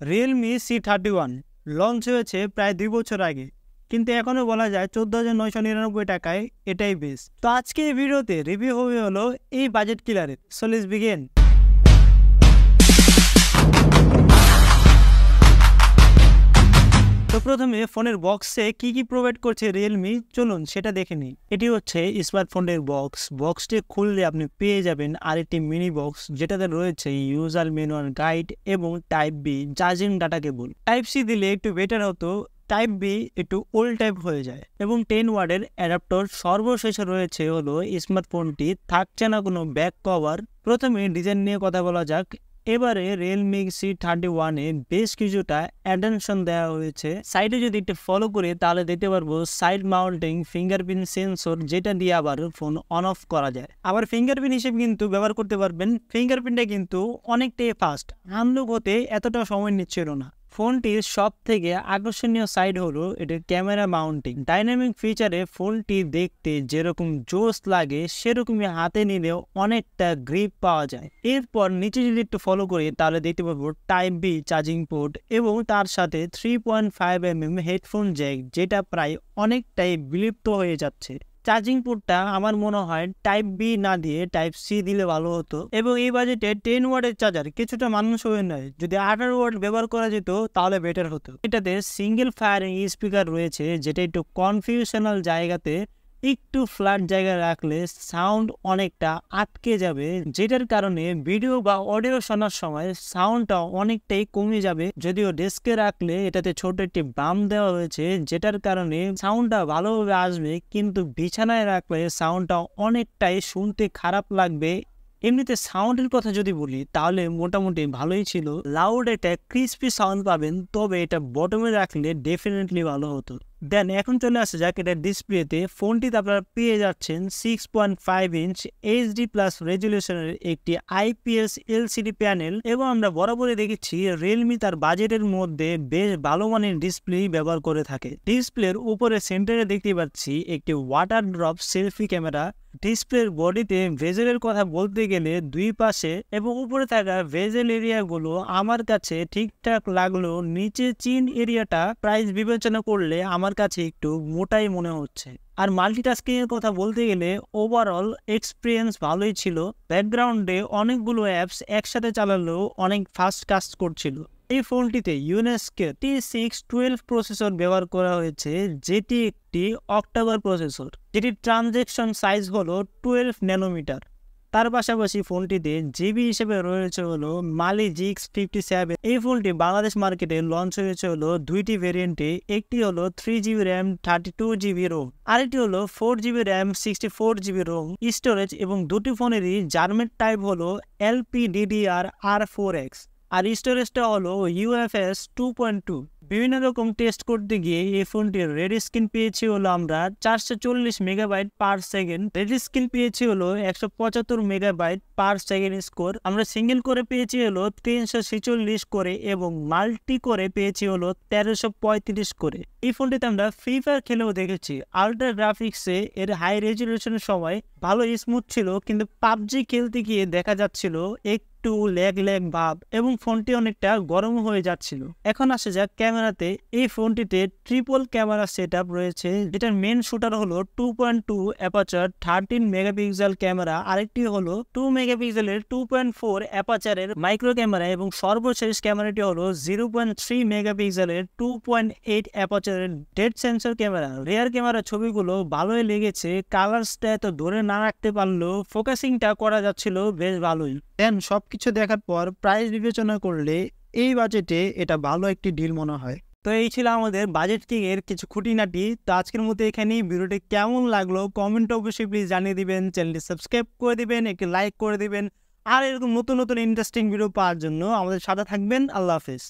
Realme C31 launch হয়েছে প্রায় 2 বছর আগে, কিন্তু এখনও বলা যায় 14,999 টাকায় এটাই বেস্ট। তো আজকে এই ভিডিওতে রিভিউ হবে হলো এই বাজেট কিলারের। So let's begin. তো প্রথমে ফোনের বক্সে কি প্রোভাইড করছে রিয়েলমি, চলুন সেটা দেখে নিই। এটি হচ্ছে স্মার্টফোনের বক্সটি খুললে আপনি পেয়ে যাবেন আরেকটি মিনি বক্স, যেটাতে রয়েছে ইউজার ম্যানুয়াল গাইড এবং type B charging data cable. Type C দিলে একটু বেটার হতো, টাইপ বি একটু ওল্ড টাইপ হয়ে যায়। এবং 10 ওয়াটের অ্যাডাপ্টার। সর্বশেষে রয়েছে হলো স্মার্টফোনটি থাকছে না কোনো ব্যাক কভার। প্রথমে ডিজাইন নিয়ে কথা বলা যাক। এবারে রিয়েলমি C31 এ বেশ কিছুটা অ্যাটেনশন দেওয়া হয়েছে। সাইডে যদি একটু ফলো করে তাহলে দেখতে পারবো সাইড মাউন্টিং ফিঙ্গারপ্রিন্ট সেন্সর, যেটা দিয়ে আবার ফোন অন অফ করা যায়। আবার ফিঙ্গারপ্রিন্ট হিসেবে কিন্তু ব্যবহার করতে পারবেন। ফিঙ্গারপ্রিন্টটা কিন্তু অনেকটাই ফাস্ট, আনলক হতে এতটা সময় নিচ্ছিল না। ফোনটির সব থেকে আকর্ষণীয় সাইড হলো এটির ক্যামেরা মাউন্টিং। ডাইনামিক ফিচারে ফোনটি দেখতে যেরকম জোস লাগে, সেরকমই হাতে নিলেও অনেকটা গ্রিপ পাওয়া যায়। এরপর নিচে যদি একটু ফলো করি তাহলে দেখতে পাবো টাইপ বি চার্জিং পোর্ট এবং তার সাথে 3.5mm হেডফোন জ্যাক, যেটা প্রায় অনেকটাই বিলুপ্ত হয়ে যাচ্ছে। চার্জিং পোর্টটা আমার মনে হয় টাইপ বি না দিয়ে টাইপ সি দিলে ভালো হতো। এবং এই বাজেটে 10 ওয়াটের চার্জার কিছুটা মানুষ হয়ে নয়, যদি 18 ওয়াট ব্যবহার করা যেত তাহলে বেটার হতো। এটাতে সিঙ্গেল ফায়ারিং স্পিকার রয়েছে, যেটা একটু কনফিউশনাল জায়গাতে একটু ফ্ল্যাট জায়গায় রাখলে সাউন্ড অনেকটা আটকে যাবে, যেটার কারণে ভিডিও বা অডিও শোনার সময় সাউন্ডটা অনেকটাই কমে যাবে। যদিও ডেস্কে রাখলে এটাতে ছোট একটি বাম দেওয়া হয়েছে, যেটার কারণে সাউন্ডটা ভালোভাবে আসবে, কিন্তু বিছানায় রাখলে সাউন্ডটা অনেকটাই শুনতে খারাপ লাগবে। এমনিতে সাউন্ডের কথা যদি বলি তাহলে মোটামুটি ভালোই ছিল। লাউড একটা ক্রিস্পি সাউন্ড পাবেন, তবে এটা বটমে রাখলে ডেফিনেটলি ভালো হতো। দেন এখন চলে আসা যাক এটা ডিসপ্লেতে। ফোনটিতে আপনারা পেয়ে যাচ্ছেন 6.5 ইঞ্চ এইচডি প্লাস রেজুলেশনের একটি IPS LCD প্যানেল। এবং আমরা বরাবরই দেখেছি রিয়েলমি তার বাজেটের মধ্যে বেশ ভালো মানের ডিসপ্লে ব্যবহার করে থাকে। ডিসপ্লের উপরে সেন্টারে দেখতে পাচ্ছি একটি ওয়াটার ড্রপ সেলফি ক্যামেরা। ডিসপ্লের বডিতে ভেজেলের কথা বলতে গেলে দুই পাশে এবং উপরে থাকা ভেজেল এরিয়াগুলো আমার কাছে ঠিকঠাক লাগলো। নিচে চিন এরিয়াটা প্রাইস বিবেচনা করলে আমার কাছে একটু মোটাই মনে হচ্ছে। আর মাল্টিটাস্কিং এর কথা বলতে গেলে ওভারঅল এক্সপিরিয়েন্স ভালোই ছিল। ব্যাকগ্রাউন্ডে অনেকগুলো অ্যাপস একসাথে চালালেও অনেক ফাস্ট কাজ করছিল। এই ফোনটিতে ইউনেস্কো T612 প্রসেসর ব্যবহার করা হয়েছে, যেটি একটি অক্টাকোর প্রসেসর, যেটির ট্রানজ্যাকশন সাইজ হলো 12 ন্যানোমিটার। তার পাশাপাশি ফোনটিতে জিবি হিসেবে রয়েছে হলো মালি GX57। এই ফোনটি বাংলাদেশ মার্কেটে লঞ্চ হয়েছে হলো দুইটি ভেরিয়েন্টে। একটি হলো 3GB র্যাম 32GB রোম, আরেকটি হলো 4GB RAM 64GB Rome storage. এবং দুটি ফোনেরই জার্মেট টাইপ হলো LPDDR4X, আর স্টোরেজটা হলো UFS 2.2। বিভিন্ন রকম টেস্ট করতে গিয়ে এই ফোনটির রেড স্ক্রিন পেয়েছি হলো আমরা 440 megabyte per second, red screen পেয়েছি হলো 175 মেগাবাইট পার সেকেন্ড স্কোর। আমরা সিঙ্গেল করে পেয়েছি হলো 346 করে এবং মাল্টি করে পেয়েছি হলো 1335 করে। এই ফোনটিতে আমরা ফ্রি ফায়ার খেলেও দেখেছি। আল্ট্রা গ্রাফিক্সে এর হাই রেজুলেশনের সময় ভালো স্মুথ ছিল, কিন্তু পাবজি খেলতে গিয়ে দেখা যাচ্ছিল একটু ল্যাগ ভাব এবং ফোনটি অনেকটা গরম হয়ে যাচ্ছিল। এখন আসে যাক ক্যামেরাতে। এই ফোনটিতে ট্রিপল ক্যামেরা সেটআপ রয়েছে, যেটার মেন শুটার হলো 2.2 অ্যাপারচার 13 মেগাপিক্সেল ক্যামেরা, আরেকটি হলো 2 মেগাপিক্সেলের 2.4 অ্যাপারচারের মাইক্রো ক্যামেরা, এবং সর্বশেষ ক্যামেরাটি হলো 0.3 মেগাপিক্সেলের 2.8 অ্যাপারচারের depth sensor camera. Rear camera ছবিগুলো ভালোই লেগেছে, কালার্সটা এত ধরে না রাখতে পারলেও ফোকাসিংটা করা যাচ্ছিল বেশ ভালোই। দেন সবকিছু দেখার পর প্রাইস বিবেচনা করলে এই বাজেটে এটা ভালো একটি ডিল মনে হয়। তো এই ছিল আমাদের বাজেট কিং এর কিছু খুঁটিনাটি। তো আজকের মতো এখানেই। ভিডিওটি কেমন লাগলো কমেন্টে অবশ্যই প্লিজ জানিয়ে দিবেন। চ্যানেলটি সাবস্ক্রাইব করে দিবেন, একটি লাইক করে দিবেন। আর এরকম নতুন ইন্টারেস্টিং ভিডিও পাওয়ার জন্য আমাদের সাথে থাকবেন। আল্লাহ হাফেজ।